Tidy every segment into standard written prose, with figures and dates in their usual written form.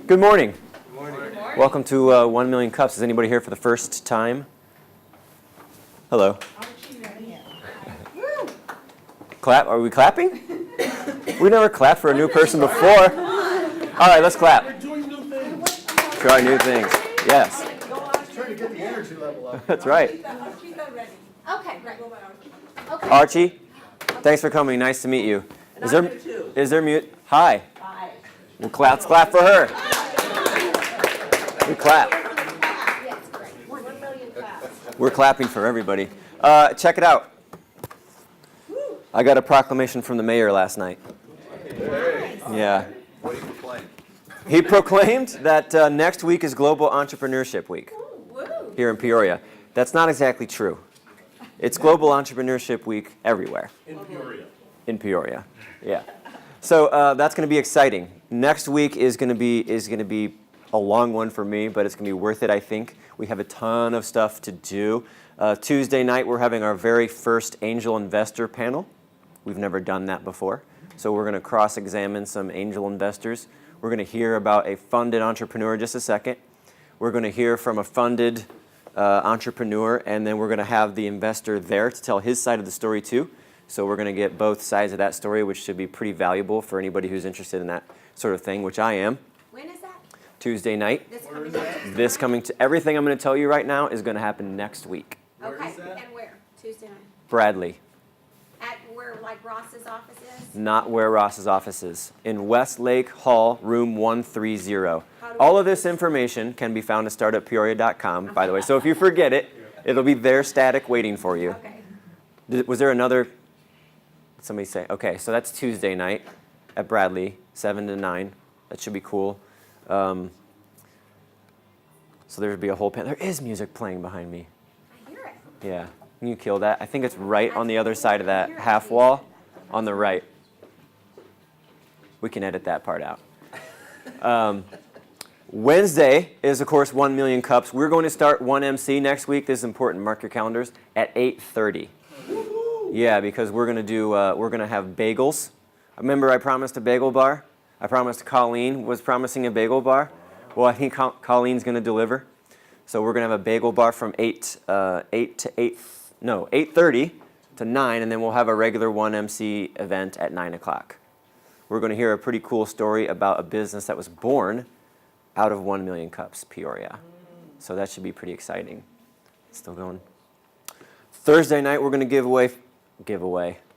Good morning. Good morning. Good morning. Welcome to 1 Million Cups. Is anybody here for the first time? Hello. Clap? Are we clapping? We never clapped for a new person before. All right, let's clap. We're doing new things. Try new things. Yes. Trying to get the energy level up. That's right. Okay, great. Okay. Archie, thanks for coming. Nice to meet you. Is there mute? Hi. Hi. Let's clap for her. We clap. Yes, great. 1 million claps. We're clapping for everybody. Check it out. I got a proclamation from the mayor last night. Yeah. What do you proclaim? He proclaimed that next week is Global Entrepreneurship Week here in Peoria. That's not exactly true. It's Global Entrepreneurship Week everywhere. In Peoria. In Peoria, yeah. So that's going to be exciting. Next week is going to be a long one for me, but it's going to be worth it, I think. We have a ton of stuff to do. Tuesday night, we're having our very first angel investor panel. We've never done that before. So we're going to cross-examine some angel investors. We're going to hear about a funded entrepreneur in just a second. We're going to hear from a funded entrepreneur, and then we're going to have the investor there to tell his side of the story too. So we're going to get both sides of that story, which should be pretty valuable for anybody who's interested in that sort of thing, which I am. When is that? Tuesday night. This coming to Everything I'm going to tell you right now is going to happen next week. Okay, and where? Tuesday night? Bradley. At where, like Ross's office is? Not where Ross's office is. In Westlake Hall, room 130. All of this information can be found at startuppeoria.com, by the way. So if you forget it, it'll be there static waiting for you. Okay. Was there another? Somebody say, okay, so that's Tuesday night at Bradley, 7 to 9. That should be cool. So there'll be a whole pan. There is music playing behind me. I hear it. Yeah. Can you kill that? I think it's right on the other side of that half wall on the right. We can edit that part out. Wednesday is, of course, 1 Million Cups. We're going to start 1MC next week. This is important. Mark your calendars at 8:30. Yeah, because we're going to have bagels. Remember I promised a bagel bar? I promised Colleen was promising a bagel bar. Well, I think Colleen's going to deliver. So we're going to have a bagel bar from 8:30 to 9, and then we'll have a regular 1MC event at 9 o'clock. We're going to hear a pretty cool story about a business that was born out of 1 Million Cups, Peoria. So that should be pretty exciting. Still going. Thursday night, we're going to give away.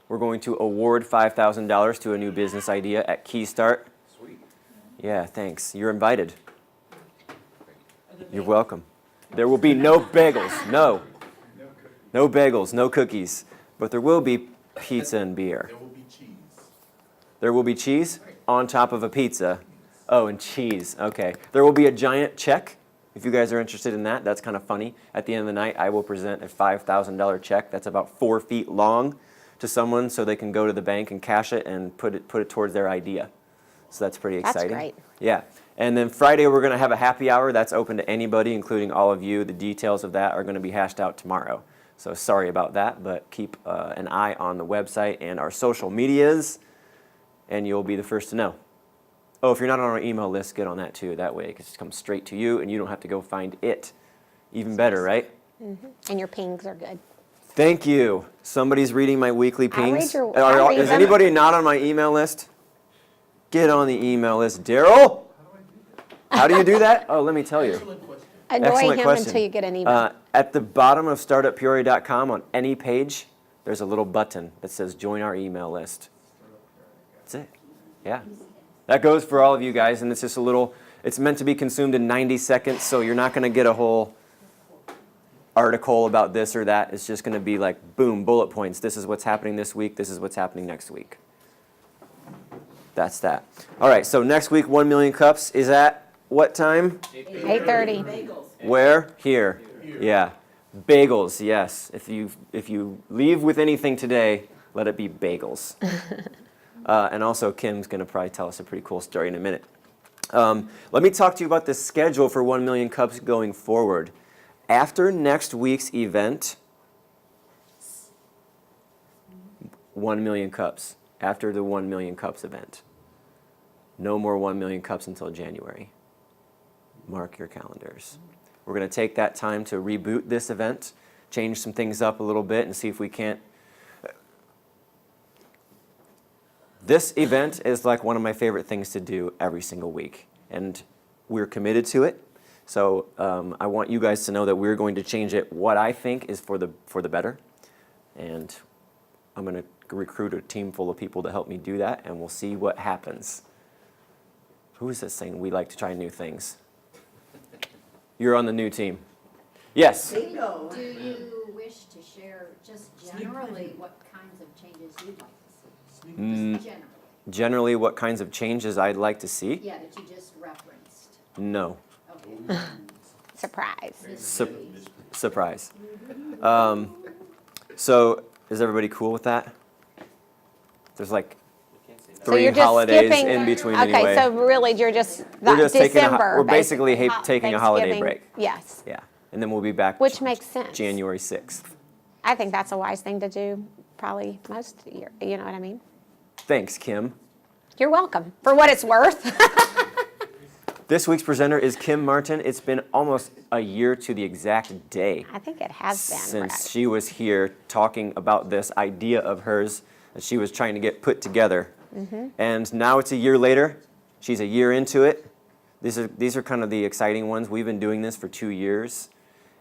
We're going to award $5,000 to a new business idea at Key Start. Sweet. Yeah, thanks. You're invited. You're welcome. There will be no bagels. No bagels, no cookies. But there will be pizza and beer. There will be cheese. There will be cheese on top of a pizza. Oh, and cheese. Okay. There will be a giant check. If you guys are interested in that, that's kind of funny. At the end of the night, I will present a $5,000 check that's about 4 feet long to someone so they can go to the bank and cash it and put it towards their idea. So that's pretty exciting. That's great. Yeah. And then Friday, we're going to have a happy hour. That's open to anybody, including all of you. The details of that are going to be hashed out tomorrow. So sorry about that, but keep an eye on the website and our social medias, and you'll be the first to know. Oh, if you're not on our email list, get on that too. That way it can just come straight to you, and you don't have to go find it. Even better, right? Mm-hmm. And your pings are good. Thank you. Somebody's reading my weekly pings. I'll read Is them. anybody not on my email list? Get on the email list. Daryl? How do you do that? Oh, let me tell you. Annoy Excellent him question. until you get an email. At the bottom of startuppeoria.com on any page, there's a little button that says join our email list. That's it. Yeah. That goes for all of you guys, and it's just it's meant to be consumed in 90 seconds, so you're not going to get a whole article about this or that. It's just going to be like, boom, bullet points. This is what's happening this week. This is what's happening next week. That's that. All right, so next week, 1 Million Cups is at what time? 8:30. Where? Here. Yeah. Bagels, yes. If you leave with anything today, let it be bagels. And also, Kim's going to probably tell us a pretty cool story in a minute. Let me talk to you about the schedule for 1 Million Cups going forward. After next week's event, 1 Million Cups. After the 1 Million Cups event. No more 1 Million Cups until January. Mark your calendars. We're going to take that time to reboot this event, change some things up a little bit, and see if we can't. This event is like one of my favorite things to do every single week, and we're committed to it. So I want you guys to know that we're going to change it what I think is for the better, and I'm going to recruit a team full of people to help me do that, and we'll see what happens. Who is this saying we like to try new things? You're on the new team. Yes. Bingo. Do you wish to share just generally what kinds of changes you'd like to see? Just generally. Generally, what kinds of changes I'd like to see? Yeah, that you just referenced. No. Okay. Surprise. Surprise. So is everybody cool with that? There's like So 3 you're just holidays skipping. in between Okay, anyway. so really you're just We're just December. we're basically basically. taking a holiday Thanksgiving. break. Yes, Yeah, and then we'll be back. which makes sense. January 6th. I think that's a wise thing to do. Probably most year. You know what I mean? Thanks, Kim. You're welcome for what it's worth. This week's presenter is Kim Martin. It's been almost a year to the exact day I think it has been. since Brad. she was here talking about this idea of hers that she was trying to get put together. Mm-hmm. And now it's a year later. She's a year into it. These are kind of the exciting ones. We've been doing this for 2 years.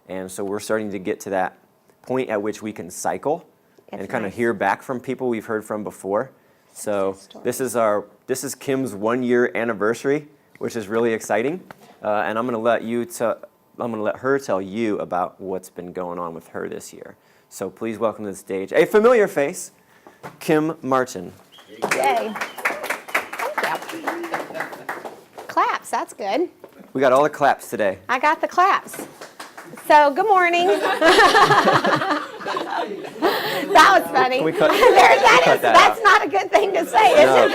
And so we're starting to get to that point at which we can cycle and It's kind of nice. hear back from people we've heard from before. So Success stories. this is Kim's 1-year anniversary, which is really exciting. And I'm going to let her tell you about what's been going on with her this year. So please welcome to the stage a familiar face, Kim Martin. Yay. Thank you. Claps, that's good. We got all the claps today. I got the claps. So, good morning. That was funny. Can we cut- That's that that's not a good thing to say, is No, it?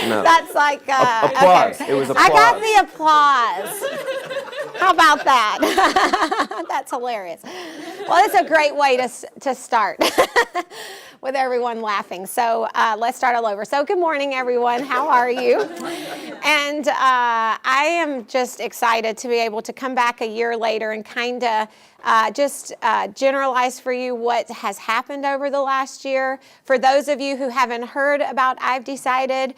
no. That's like Applause. okay. It was I got applause. the applause. How about that? That's hilarious. Well, it's a great way to start with everyone laughing. So let's start all over. So good morning, everyone. How are you? And I am just excited to be able to come back a year later and kind of just generalize for you what has happened over the last year. For those of you who haven't heard about I've Decided,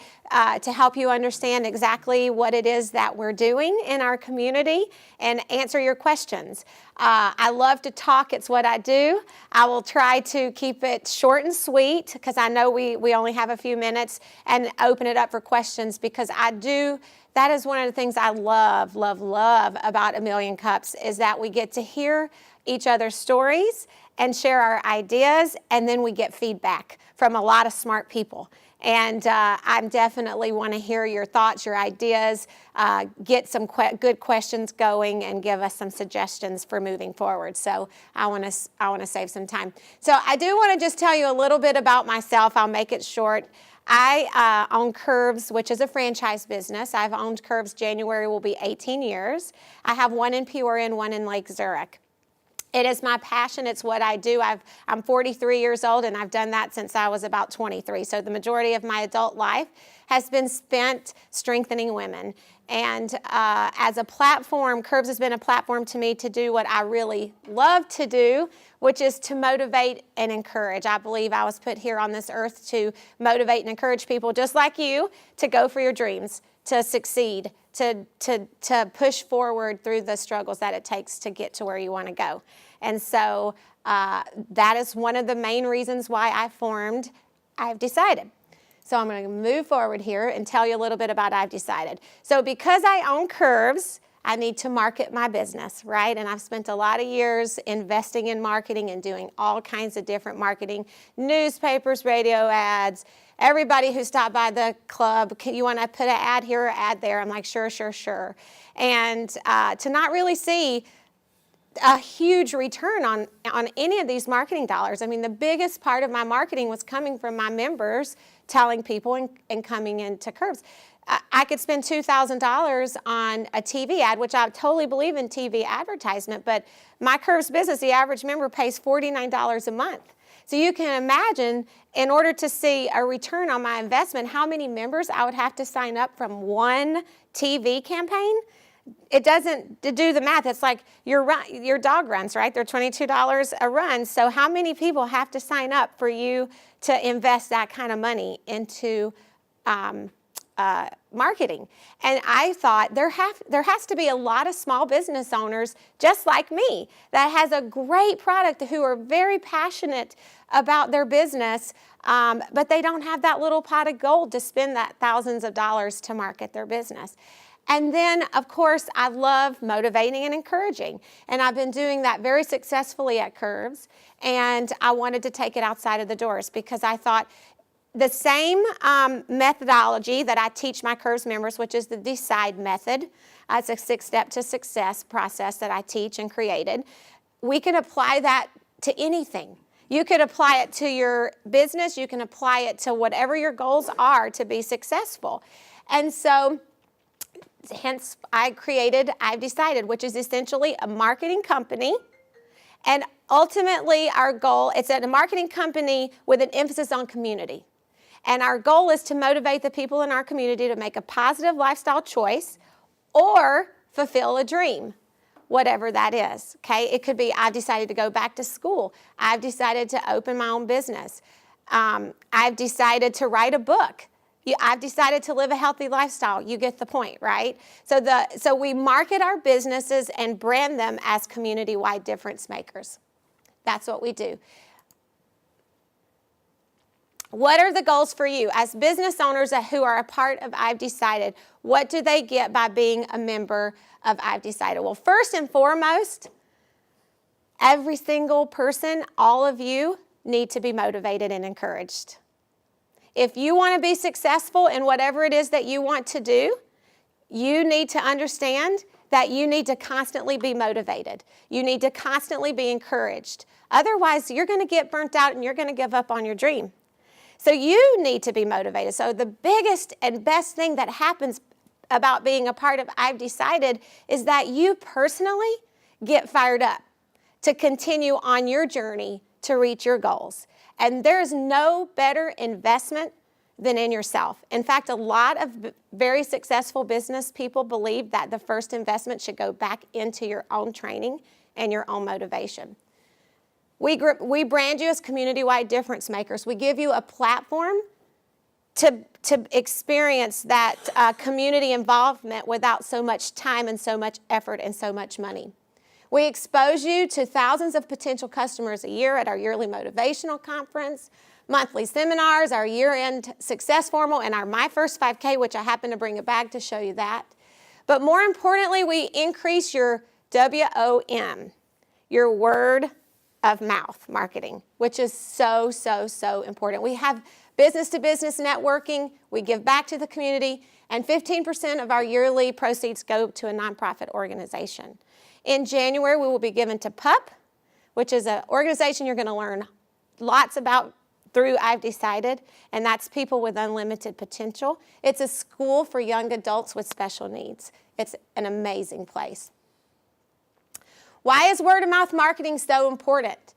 to help you understand exactly what it is that we're doing in our community and answer your questions. I love to talk. It's what I do. I will try to keep it short and sweet because I know we only have a few minutes, and open it up for questions because that is one of the things I love about A Million Cups is that we get to hear each other's stories and share our ideas, and then we get feedback from a lot of smart people. And I definitely want to hear your thoughts, your ideas, get some good questions going, and give us some suggestions for moving forward. So I want to save some time. So I do want to just tell you a little bit about myself. I'll make it short. I own Curves, which is a franchise business. I've owned Curves. January will be 18 years. I have one in Peoria and one in Lake Zurich. It is my passion. It's what I do. I'm 43 years old, and I've done that since I was about 23. So the majority of my adult life has been spent strengthening women. And as a platform, Curves has been a platform to me to do what I really love to do, which is to motivate and encourage. I believe I was put here on this earth to motivate and encourage people just like you to go for your dreams, to succeed, to push forward through the struggles that it takes to get to where you want to go. And so that is one of the main reasons why I formed I've Decided. So I'm going to move forward here and tell you a little bit about I've Decided. So because I own Curves, I need to market my business, right? And I've spent a lot of years investing in marketing and doing all kinds of different marketing, newspapers, radio ads. Everybody who stopped by the club, you want to put an ad here or ad there? I'm like, sure. And to not really see a huge return on any of these marketing dollars. I mean, the biggest part of my marketing was coming from my members telling people and coming into Curves. I could spend $2,000 on a TV ad, which I totally believe in TV advertisement, but my Curves business, the average member pays $49 a month. So you can imagine, in order to see a return on my investment, how many members I would have to sign up from one TV campaign. it doesn't to do the math. It's like your dog runs, right? They're $22 a run. So how many people have to sign up for you to invest that kind of money into marketing? And I thought there has to be a lot of small business owners just like me that has a great product who are very passionate about their business, but they don't have that little pot of gold to spend that thousands of dollars to market their business. And then, of course, I love motivating and encouraging. And I've been doing that very successfully at Curves. And I wanted to take it outside of the doors because I thought the same methodology that I teach my Curves members, which is the DECIDE method, it's a 6-step to success process that I teach and created. We can apply that to anything. You could apply it to your business. You can apply it to whatever your goals are to be successful. And so, hence, I've decided, which is essentially a marketing company. And ultimately, our goal, it's a marketing company with an emphasis on community. And our goal is to motivate the people in our community to make a positive lifestyle choice or fulfill a dream, whatever that is, okay? It could be, I've decided to go back to school. I've decided to open my own business. I've decided to write a book. I've decided to live a healthy lifestyle. You get the point, right? So we market our businesses and brand them as community-wide difference makers. That's what we do. What are the goals for you? As business owners who are a part of I've Decided, what do they get by being a member of I've Decided? Well, first and foremost, every single person, all of you, need to be motivated and encouraged. If you want to be successful in whatever it is that you want to do, you need to understand that you need to constantly be motivated. You need to constantly be encouraged. Otherwise, you're going to get burnt out and you're going to give up on your dream. So you need to be motivated. So the biggest and best thing that happens about being a part of I've Decided is that you personally get fired up to continue on your journey to reach your goals. And there's no better investment than in yourself. In fact, a lot of very successful business people believe that the first investment should go back into your own training and your own motivation. We brand you as community-wide difference makers. We give you a platform to experience that community involvement without so much time and so much effort and so much money. We expose you to thousands of potential customers a year at our yearly motivational conference, monthly seminars, our year-end success formal, and our My First 5K, which I happen to bring a bag to show you that. But more importantly, we increase your WOM, your word of mouth marketing, which is so, so, so important. We have business-to-business networking, we give back to the community, and 15% of our yearly proceeds go to a nonprofit organization. In January, we will be given to PUP, which is an organization you're going to learn lots about through I've Decided, and that's People with Unlimited Potential. It's a school for young adults with special needs. It's an amazing place. Why is word-of-mouth marketing so important?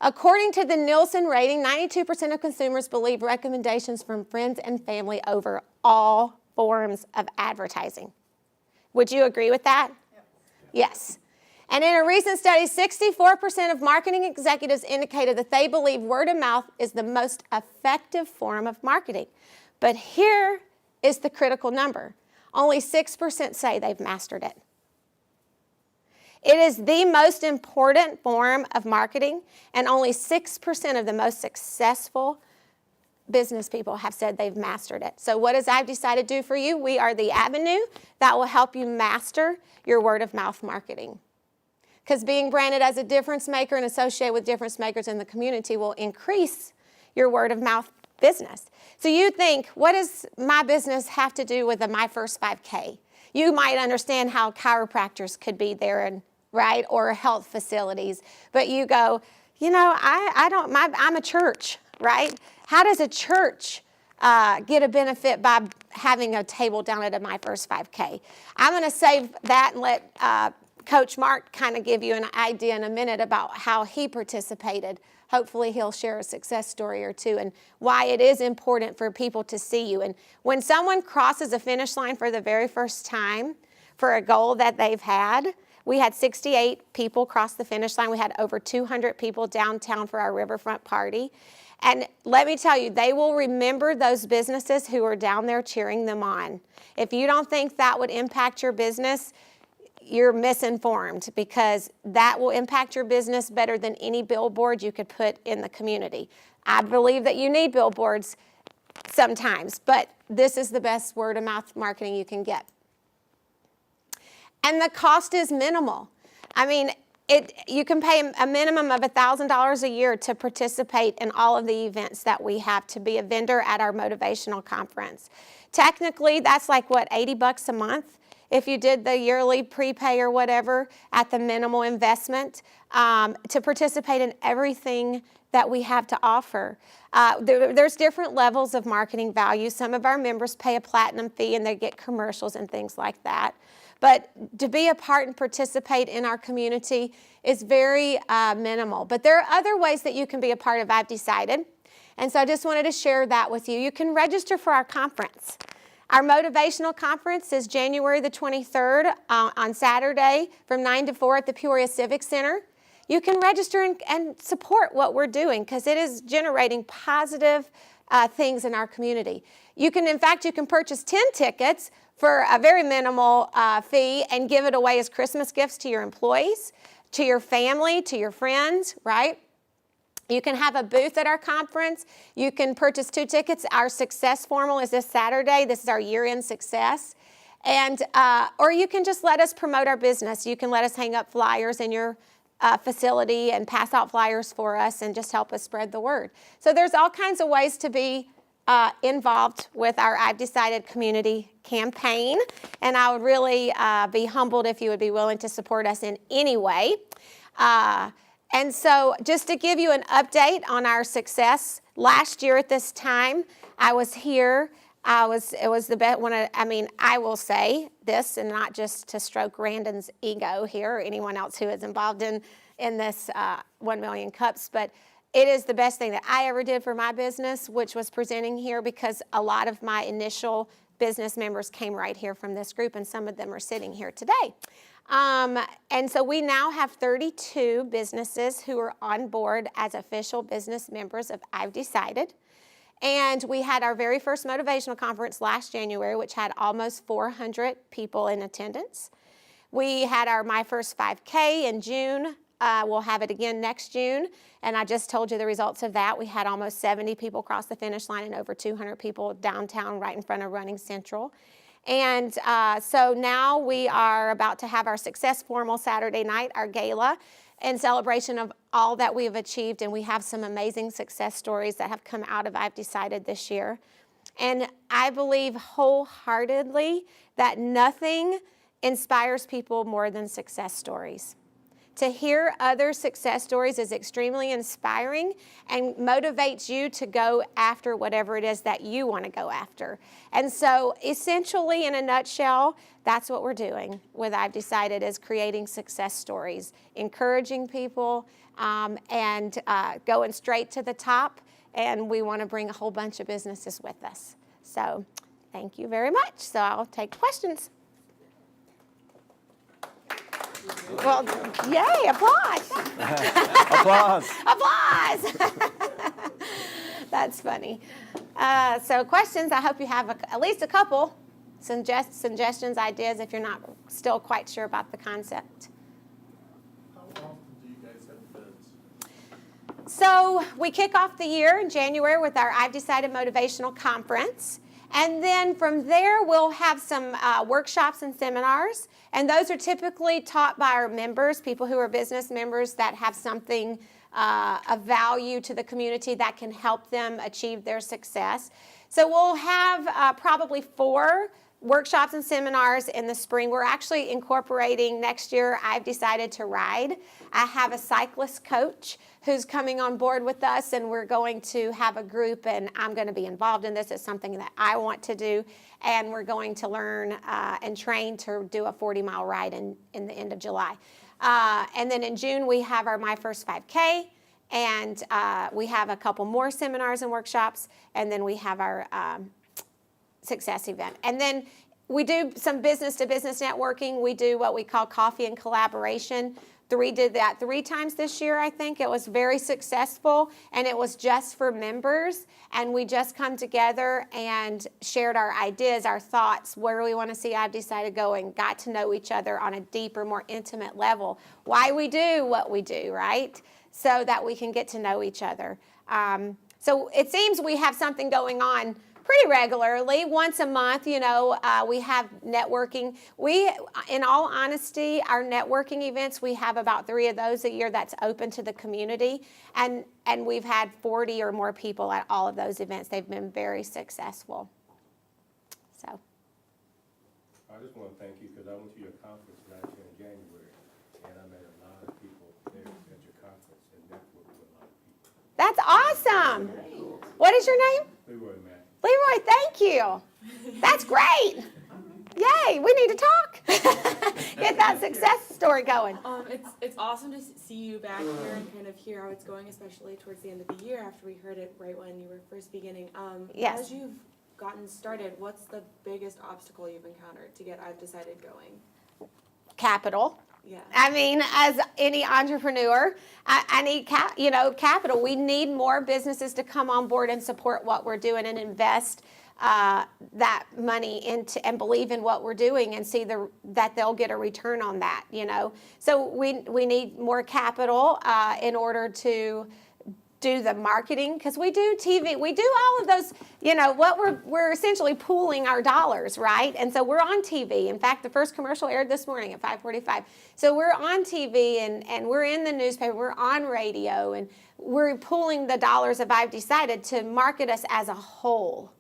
According to the Nielsen rating, 92% of consumers believe recommendations from friends and family over all forms of advertising. Would you agree with that? Yes. And in a recent study, 64% of marketing executives indicated that they believe word of mouth is the most effective form of marketing. But here is the critical number. Only 6% say they've mastered it. It is the most important form of marketing, and only 6% of the most successful business people have said they've mastered it. So what does I've Decided do for you? We are the avenue that will help you master your word-of-mouth marketing. Because being branded as a difference maker and associated with difference makers in the community will increase your word-of-mouth business. So you think, what does my business have to do with the My First 5K? You might understand how chiropractors could be there, and right, or health facilities. But you go, you know, I'm a church, right? How does a church get a benefit by having a table down at a My First 5K? I'm going to save that and let Coach Mark kind of give you an idea in a minute about how he participated. Hopefully he'll share a success story or two and why it is important for people to see you. And when someone crosses a finish line for the very first time, for a goal that they've had. We had 68 people cross the finish line. We had over 200 people downtown for our riverfront party. And let me tell you, they will remember those businesses who are down there cheering them on. If you don't think that would impact your business, you're misinformed, because that will impact your business better than any billboard you could put in the community. I believe that you need billboards sometimes, but this is the best word of mouth marketing you can get. And the cost is minimal. I mean, you can pay a minimum of $1,000 a year to participate in all of the events that we have, to be a vendor at our motivational conference. Technically, that's like, what, $80 a month? If you did the yearly prepay or whatever at the minimal investment, to participate in everything that we have to offer. There's different levels of marketing value. Some of our members pay a platinum fee and they get commercials and things like that. But to be a part and participate in our community is very minimal. But there are other ways that you can be a part of I've Decided. And so I just wanted to share that with you. You can register for our conference. Our motivational conference is January the 23rd on Saturday from 9 to 4 at the Peoria Civic Center. You can register and support what we're doing, because it is generating positive things in our community. You can purchase 10 tickets for a very minimal fee and give it away as Christmas gifts to your employees, to your family, to your friends, right? You can have a booth at our conference. You can purchase 2 tickets. Our success formal is this Saturday. This is our year-end success. And, or you can just let us promote our business. You can let us hang up flyers in your facility and pass out flyers for us and just help us spread the word. So there's all kinds of ways to be involved with our I've Decided community campaign. And I would really be humbled if you would be willing to support us in any way. And so just to give you an update on our success, last year at this time, I was here. It was the best one. I will say this, and not just to stroke Randon's ego here or anyone else who is involved in this 1 million cups, but it is the best thing that I ever did for my business, which was presenting here, because a lot of my initial business members came right here from this group, and some of them are sitting here today. And so we now have 32 businesses who are on board as official business members of I've Decided. And we had our very first motivational conference last January, which had almost 400 people in attendance. We had our My First 5K in June. We'll have it again next June. And I just told you the results of that. We had almost 70 people cross the finish line and over 200 people downtown right in front of Running Central. And so now we are about to have our success formal Saturday night, our gala, in celebration of all that we have achieved. And we have some amazing success stories that have come out of I've Decided this year. And I believe wholeheartedly that nothing inspires people more than success stories. To hear other success stories is extremely inspiring and motivates you to go after whatever it is that you want to go after. And so essentially, in a nutshell, that's what we're doing with I've Decided, is creating success stories, encouraging people, and going straight to the top. And we want to bring a whole bunch of businesses with us. So thank you very much. So I'll take questions. Well, yay, applause. Applause. Applause. That's funny. So questions, I hope you have at least a couple suggestions, ideas, if you're not still quite sure about the concept. How often do you guys have events? So we kick off the year in January with our I've Decided Motivational Conference. And then from there, we'll have some workshops and seminars. And those are typically taught by our members, people who are business members that have something of value to the community that can help them achieve their success. So we'll have probably 4 workshops and seminars in the spring. We're actually incorporating next year, I've Decided to Ride. I have a cyclist coach who's coming on board with us, and we're going to have a group, and I'm going to be involved in this. It's something that I want to do, and we're going to learn and train to do a 40-mile ride in the end of July. And then in June, we have our My First 5K, and we have a couple more seminars and workshops, and then we have our success event. And then we do some business-to-business networking. We do what we call coffee and collaboration. Did that 3 times this year, I think. It was very successful, and it was just for members. And we just come together and shared our ideas, our thoughts, where we want to see I've Decided going, got to know each other on a deeper, more intimate level. Why we do what we do, right? So that we can get to know each other. So it seems we have something going on pretty regularly. Once a month, we have networking. In all honesty, our networking events, we have about 3 of those a year that's open to the community. And we've had 40 or more people at all of those events. They've been very successful. So. I just want to thank you because I went to your conference last year in January, and I met a lot of people there at your conference and networked with a lot of people. That's awesome. What is your name? Leroy, man. Leroy, thank you. That's great. Yay, we need to talk. Get that success story going. It's awesome to see you back here and kind of hear how it's going, especially towards the end of the year after we heard it right when you were first beginning. Yes. As you've gotten started, what's the biggest obstacle you've encountered to get I've Decided going? Capital. Yeah. I mean, as any entrepreneur, I need capital. We need more businesses to come on board and support what we're doing and invest that money into and believe in what we're doing and see that they'll get a return on that. So we need more capital in order to do the marketing, because we do TV, we do all of those, we're essentially pooling our dollars, right? And so we're on TV. In fact, the first commercial aired this morning at 5:45. So we're on TV and we're in the newspaper, we're on radio, and we're pooling the dollars of I've Decided to market us as a whole.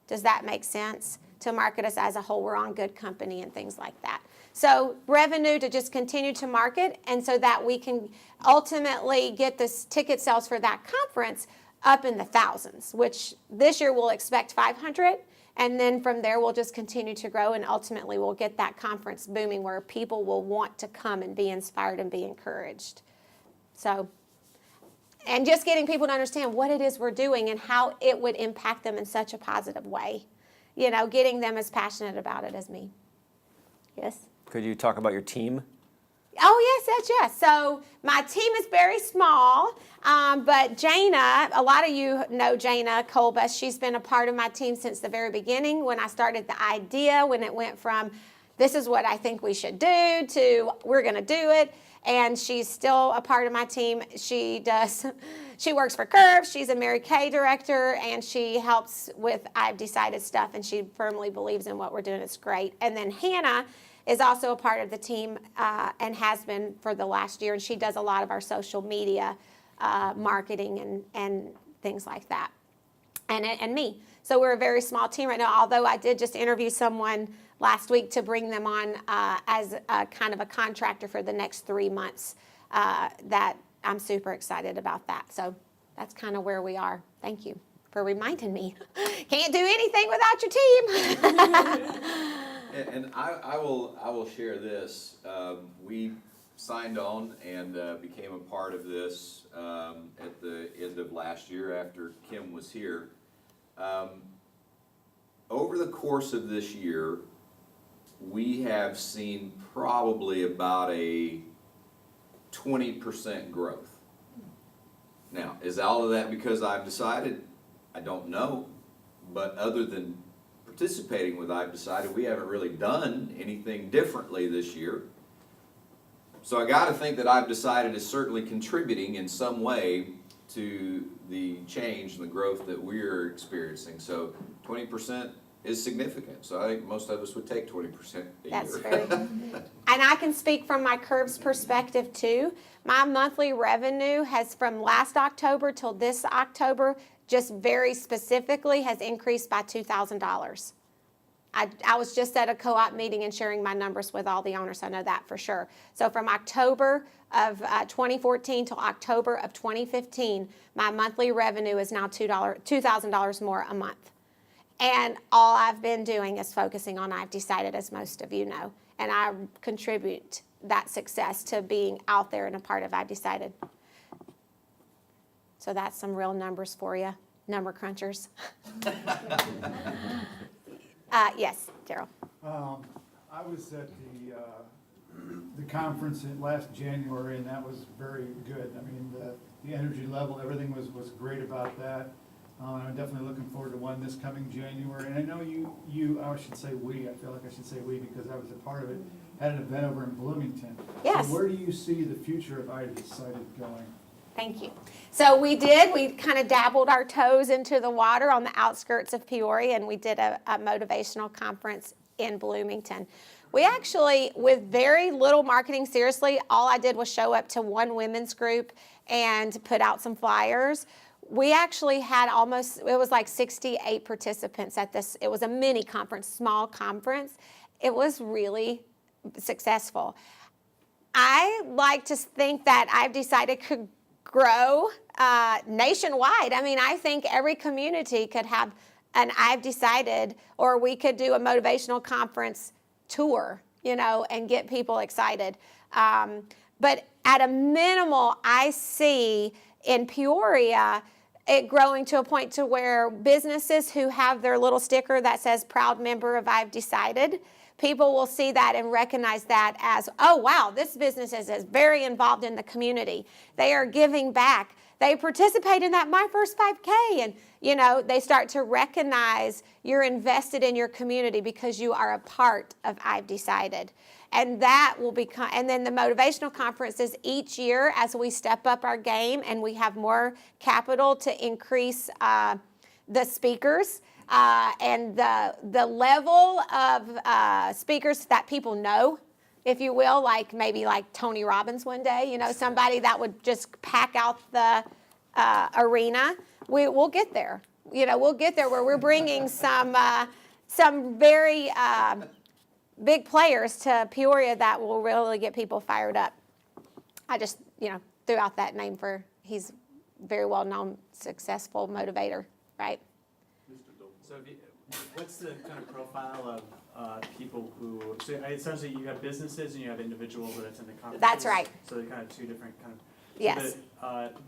Does that make sense? To market us as a whole. We're on Good Company and things like that. So revenue to just continue to market, and so that we can ultimately get this ticket sales for that conference up in the thousands, which this year we'll expect 500, and then from there we'll just continue to grow, and ultimately we'll get that conference booming where people will want to come and be inspired and be encouraged. So, and just getting people to understand what it is we're doing and how it would impact them in such a positive way. Getting them as passionate about it as me. Yes? Could you talk about your team? Oh, yes. So my team is very small, but Jana, a lot of you know Jana Colbus. She's been a part of my team since the very beginning when I started the idea, when it went from this is what I think we should do to we're going to do it. And she's still a part of my team. She works for Curve. She's a Mary Kay director, and she helps with I've Decided stuff, and she firmly believes in what we're doing. It's great. And then Hannah is also a part of the team and has been for the last year, and she does a lot of our social media marketing and things like that, and me. So we're a very small team right now, although I did just interview someone last week to bring them on as a kind of a contractor for the next 3 months. That I'm super excited about that. So that's kind of where we are. Thank you for reminding me. Can't do anything without your team. And I will share this. We signed on and became a part of this at the end of last year after Kim was here. Over the course of this year, we have seen probably about a 20% growth. Now, is all of that because I've Decided? I don't know. But other than participating with I've Decided, we haven't really done anything differently this year. So I got to think that I've Decided is certainly contributing in some way to the change and the growth that we're experiencing. So 20% is significant. So I think most of us would take 20% a That's year. very, and I can speak from my Curves perspective too. My monthly revenue has from last October till this October, just very specifically, has increased by $2,000. I was just at a co-op meeting and sharing my numbers with all the owners. I know that for sure. So from October of 2014 till October of 2015, my monthly revenue is now $2,000 more a month. And all I've been doing is focusing on I've Decided, as most of you know. And I contribute that success to being out there and a part of I've Decided. So that's some real numbers for you, number crunchers. Yes, Daryl. I was at the conference in last January, and that was very good. I mean, the energy level, everything was great about that. I'm definitely looking forward to one this coming January. And I know I should say we, I feel like I should say we because I was a part of it, had an event over in Bloomington. Yes. So where do you see the future of I Decided going? Thank you. So we kind of dabbled our toes into the water on the outskirts of Peoria, and we did a motivational conference in Bloomington. We actually, with very little marketing, seriously, all I did was show up to one women's group and put out some flyers. We actually had it was like 68 participants at this. It was a mini conference, small conference. It was really successful. I like to think that I've decided could grow nationwide. I mean, I think every community could have an I've decided, or we could do a motivational conference tour, and get people excited. But at a minimal, I see in Peoria it growing to a point to where businesses who have their little sticker that says proud member of I've decided, people will see that and recognize that as, oh, wow, this business is very involved in the community. They are giving back. They participate in that My First 5K. And, they start to recognize you're invested in your community because you are a part of I've Decided. And that will become, and then the motivational conferences each year as we step up our game and we have more capital to increase the speakers. And the level of speakers that people know, if you will, maybe like Tony Robbins one day, somebody that would just pack out the arena. We'll get there. We'll get there where we're bringing some very big players to Peoria that will really get people fired up. I just, threw out that name he's very well-known, successful motivator, right? So what's the kind of profile of people who, so essentially you have businesses and you have individuals that attend the conferences? That's right. So they're kind of two different kind of. Yes.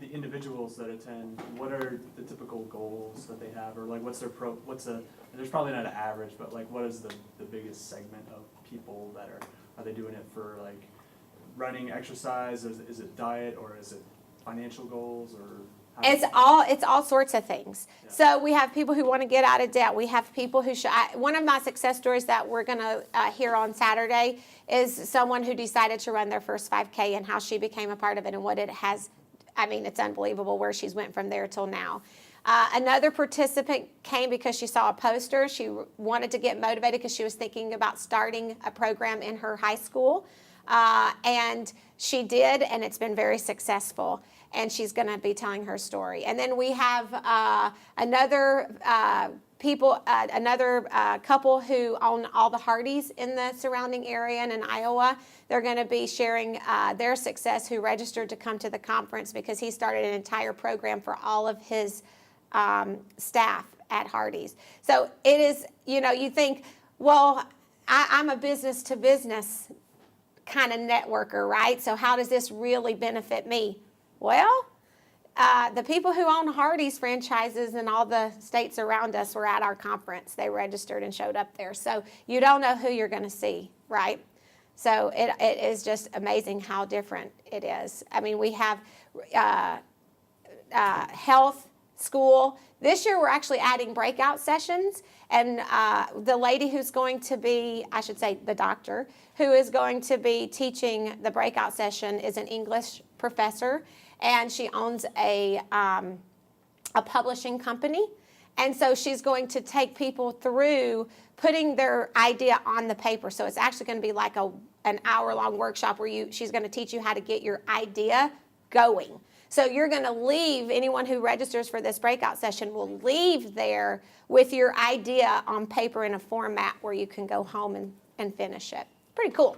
The individuals that attend, what are the typical goals that they have, or there's probably not an average, but what is the biggest segment of people that are they doing it for running, exercise, is it diet, or is it financial goals, or? It's all sorts of things. Yeah. So we have people who want to get out of debt. We have people who one of my success stories that we're going to hear on Saturday is someone who decided to run their first 5K and how she became a part of it and what it has. I mean, it's unbelievable where she's went from there till now. Another participant came because she saw a poster. She wanted to get motivated because she was thinking about starting a program in her high school. And she did, and it's been very successful. And she's going to be telling her story. And then we have another couple who own all the Hardys in the surrounding area and in Iowa. They're going to be sharing their success, who registered to come to the conference because he started an entire program for all of his staff at Hardys. So it is, you think, well, I'm a business-to-business kind of networker, right? So how does this really benefit me? Well, the people who own Hardee's franchises in all the states around us were at our conference. They registered and showed up there. So you don't know who you're going to see, right? So it is just amazing how different it is. I mean, we have health, school. This year we're actually adding breakout sessions. And the lady who's going to be, I should say the doctor, who is going to be teaching the breakout session is an English professor. And she owns a publishing company. And so she's going to take people through putting their idea on the paper. So it's actually going to be like an hour-long workshop where she's going to teach you how to get your idea going. So you're going to leave, anyone who registers for this breakout session will leave there with your idea on paper in a format where you can go home and finish it. Pretty cool.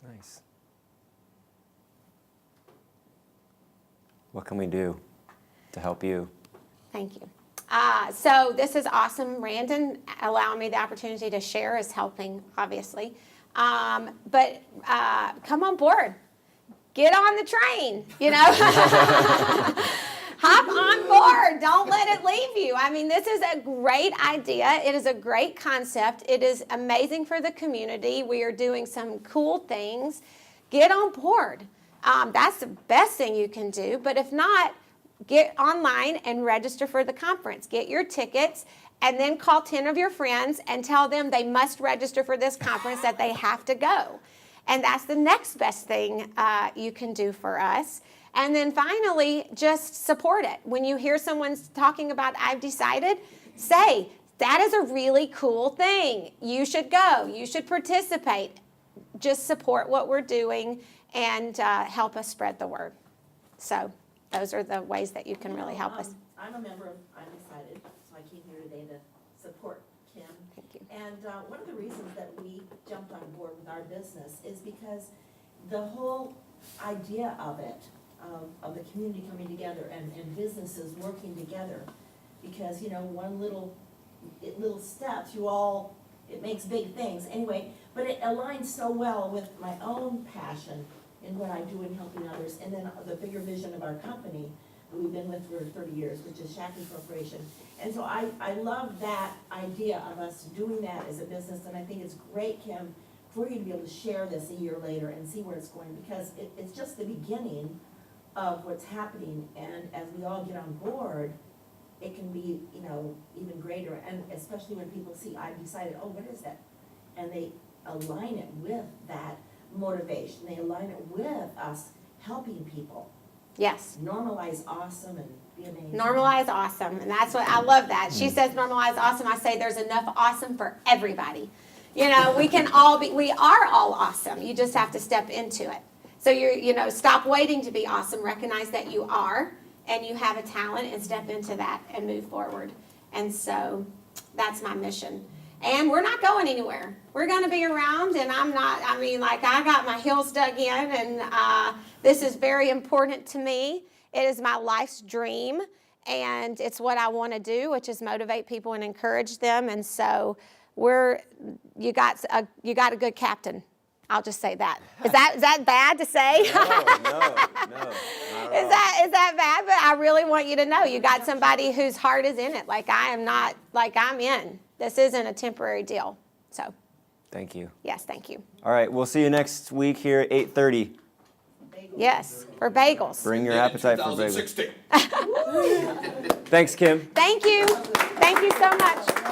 Nice. What can we do to help you? Thank you. So this is awesome. Randon allowing me the opportunity to share is helping, obviously. But come on board. Get on the train, Hop on board. Don't let it leave you. I mean, this is a great idea. It is a great concept. It is amazing for the community. We are doing some cool things. Get on board. That's the best thing you can do. But if not, get online and register for the conference. Get your tickets and then call 10 of your friends and tell them they must register for this conference, that they have to go. And that's the next best thing you can do for us. And then finally, just support it. When you hear someone talking about I've decided, say, that is a really cool thing. You should go. You should participate. Just support what we're doing and help us spread the word. So those are the ways that you can really help us. I'm a member of I'm Excited, so I came here today to support Kim. Thank you. And one of the reasons that we jumped on board with our business is because the whole idea of it, of the community coming together and businesses working together, because, you know, one little steps, it makes big things. Anyway, but it aligns so well with my own passion in what I do in helping others, and then the bigger vision of our company that we've been with for 30 years, which is Shackey Corporation. And so I love that idea of us doing that as a business, and I think it's great, Kim, for you to be able to share this a year later and see where it's going, because it's just the beginning of what's happening, and as we all get on board, it can be, you know, even greater, and especially when people see, I've decided, oh, what is that? And they align it with that motivation, they align it with us helping people. Yes. Normalize awesome and be amazing. Normalize awesome. And that's what I love that. She says normalize awesome. I say there's enough awesome for everybody. You know, we are all awesome. You just have to step into it. So stop waiting to be awesome. Recognize that you are and you have a talent, and step into that and move forward. And so that's my mission. And we're not going anywhere. We're going to be around, and I got my heels dug in, and this is very important to me. It is my life's dream, and it's what I want to do, which is motivate people and encourage them. And so you got a good captain. I'll just say that. Is that bad to say? No. Is that bad? But I really want you to know you got somebody whose heart is in it. Like I am not, like I'm in. This isn't a temporary deal. So. Thank you. Yes, thank you. All right, we'll see you next week here at 8:30. Yes, for bagels. Bring your appetite for bagels. 2016. Thanks, Kim. Thank you. Thank you so much.